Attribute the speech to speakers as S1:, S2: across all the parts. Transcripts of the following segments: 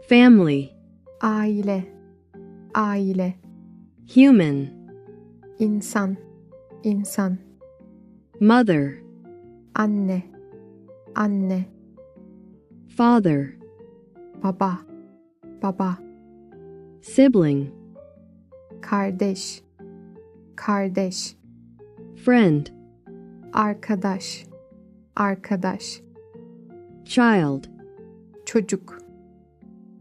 S1: family,
S2: aile, aile,
S1: human,
S2: insan, insan,
S1: mother,
S2: anne, anne,
S1: father,
S2: baba, baba,
S1: sibling,
S2: kardeş, kardeş,
S1: friend,
S2: arkadaş, arkadaş,
S1: child,
S2: çocuk,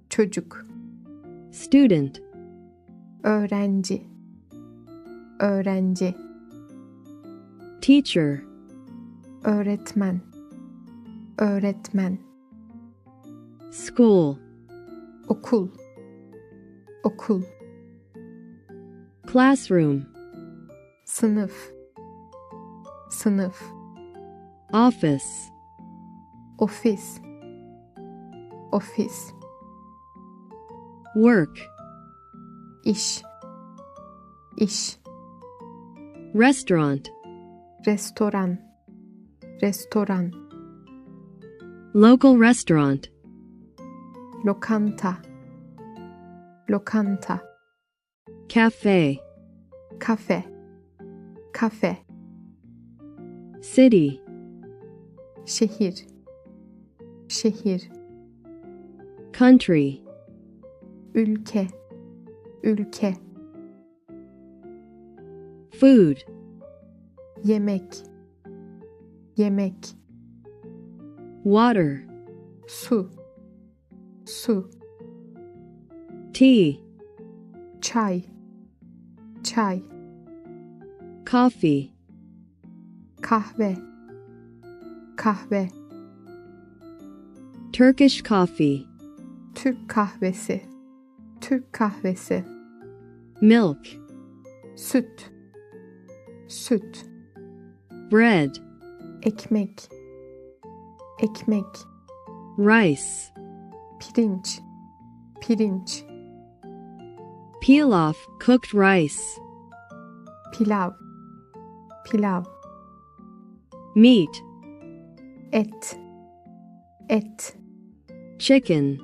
S2: çocuk,
S1: student,
S2: öğrenci, öğrenci,
S1: teacher,
S2: öğretmen, öğretmen,
S1: school,
S2: okul, okul,
S1: classroom,
S2: sınıf, sınıf,
S1: office,
S2: ofis, ofis,
S1: work,
S2: iş, iş,
S1: restaurant,
S2: restoran, restoran,
S1: local restaurant,
S2: lokanta, lokanta,
S1: cafe,
S2: kafe, kafe,
S1: city,
S2: şehir, şehir,
S1: country,
S2: ülke, ülke,
S1: food,
S2: yemek, yemek,
S1: water,
S2: su, su,
S1: tea,
S2: çay, çay,
S1: coffee,
S2: kahve, kahve,
S1: Turkish coffee,
S2: Türk kahvesi, Türk kahvesi,
S1: milk,
S2: süt, süt,
S1: bread,
S2: ekmek, ekmek,
S1: rice,
S2: pirinç, pirinç,
S1: peel off cooked rice,
S2: pilav, pilav,
S1: meat,
S2: et, et,
S1: chicken,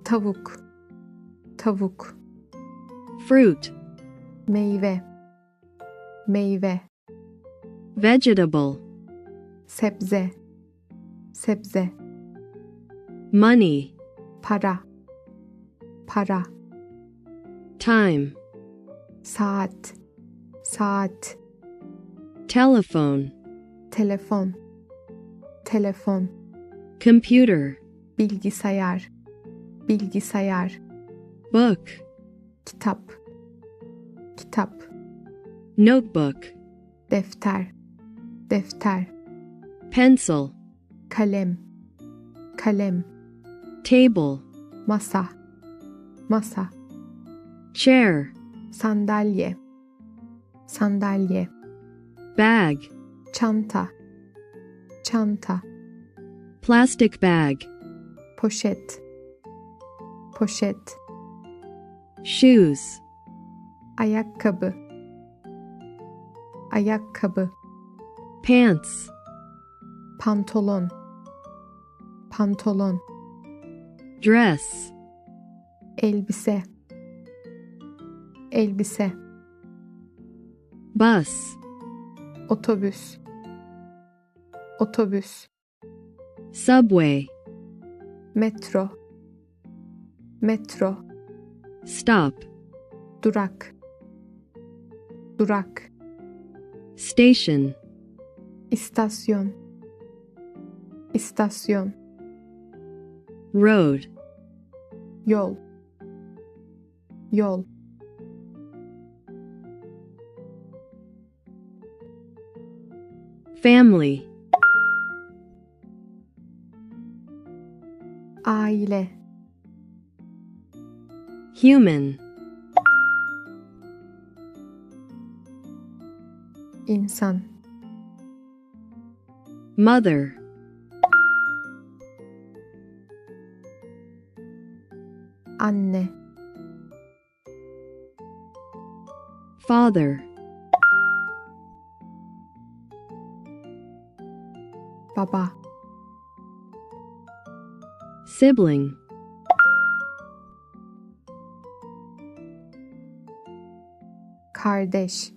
S2: tavuk, tavuk,
S1: fruit,
S2: meyve, meyve,
S1: vegetable,
S2: sebze, sebze,
S1: money,
S2: para, para,
S1: time,
S2: saat, saat,
S1: telephone,
S2: telefon, telefon,
S1: computer,
S2: bilgisayar, bilgisayar,
S1: book,
S2: kitap, kitap,
S1: notebook,
S2: defter, defter,
S1: pencil,
S2: kalem, kalem,
S1: table,
S2: masa, masa,
S1: chair,
S2: sandalye, sandalye,
S1: bag,
S2: çanta, çanta,
S1: plastic bag,
S2: poşet, poşet,
S1: shoes,
S2: ayakkabı, ayakkabı,
S1: pants,
S2: pantolon, pantolon,
S1: dress,
S2: elbise, elbise,
S1: bus,
S2: otobüs, otobüs,
S1: subway,
S2: metro, metro,
S1: stop,
S2: durak, durak,
S1: station,
S2: istasyon, istasyon,
S1: road,
S2: yol, yol,
S1: family,
S2: aile,
S1: human,
S2: insan,
S1: mother,
S2: anne,
S1: father,
S2: baba,
S1: sibling,
S2: kardeş,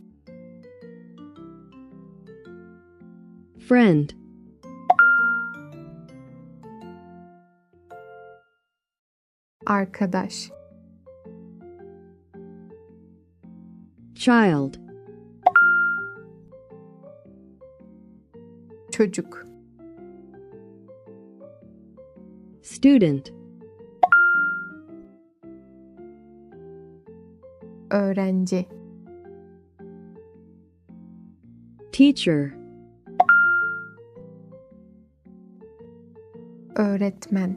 S1: friend,
S2: arkadaş,
S1: child,
S2: çocuk,
S1: student,
S2: öğrenci,
S1: teacher,
S2: öğretmen,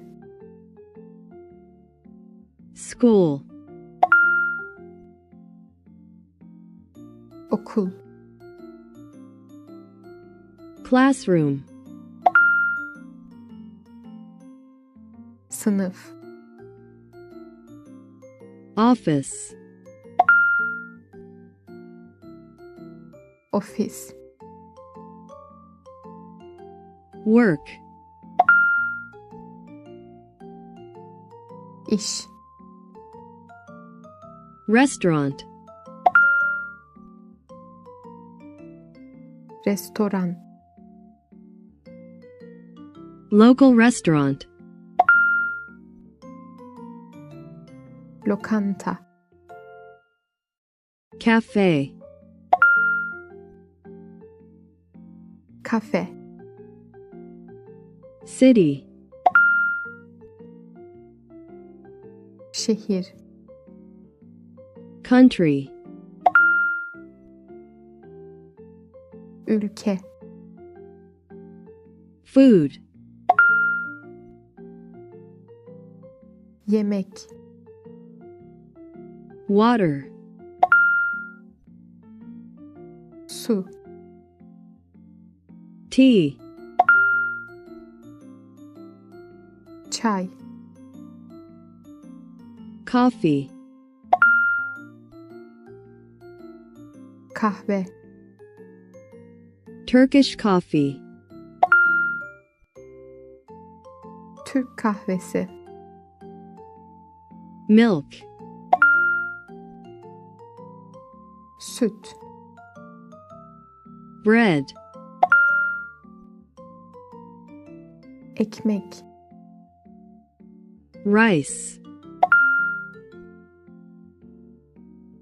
S1: school,
S2: okul,
S1: classroom,
S2: sınıf,
S1: office,
S2: ofis,
S1: work,
S2: iş,
S1: restaurant,
S2: restoran,
S1: local restaurant,
S2: lokanta,
S1: cafe,
S2: kafe,
S1: city,
S2: şehir,
S1: country,
S2: ülke,
S1: food,
S2: yemek,
S1: water,
S2: su,
S1: tea,
S2: çay,
S1: coffee,
S2: kahve,
S1: Turkish coffee,
S2: Türk kahvesi,
S1: milk,
S2: süt,
S1: bread,
S2: ekmek,
S1: rice,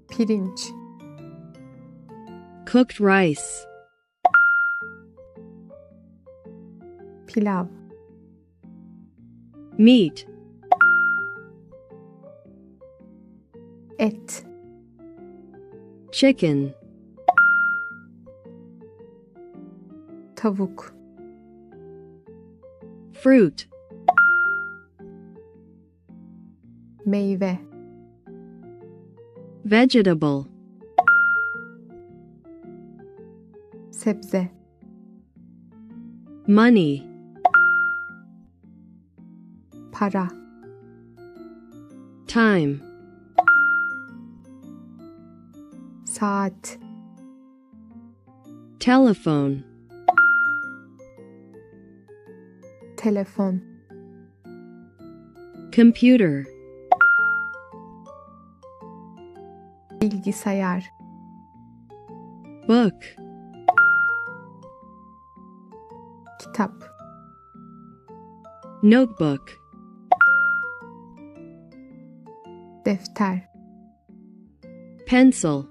S2: pirinç,
S1: cooked rice,
S2: pilav,
S1: meat,
S2: et,
S1: chicken,
S2: tavuk,
S1: fruit,
S2: meyve,
S1: vegetable,
S2: sebze,
S1: money,
S2: para,
S1: time,
S2: saat,
S1: telephone,
S2: telefon,
S1: computer,
S2: bilgisayar,
S1: book,
S2: kitap,
S1: notebook,
S2: defter,
S1: pencil,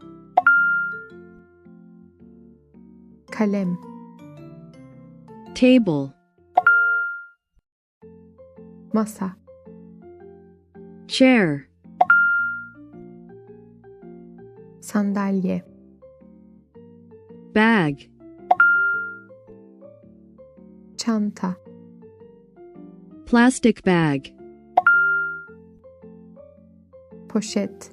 S2: kalem,
S1: table,
S2: masa,
S1: chair,
S2: sandalye,
S1: bag,
S2: çanta,
S1: plastic bag,
S2: poşet,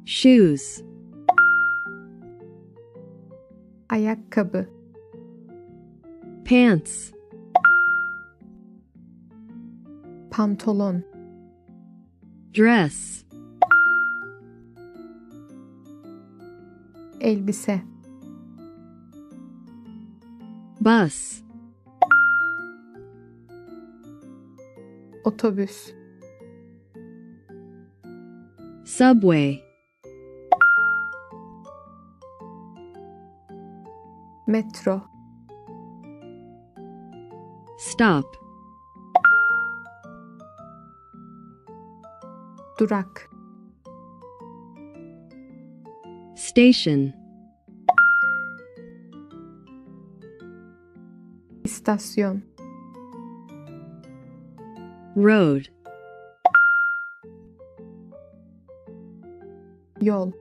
S1: shoes,
S2: ayakkabı,
S1: pants,
S2: pantolon,
S1: dress,
S2: elbise,
S1: bus,
S2: otobüs,
S1: subway,
S2: metro,
S1: Stop.
S2: durak,
S1: Station.
S2: istasyon,
S1: Road.
S2: yol,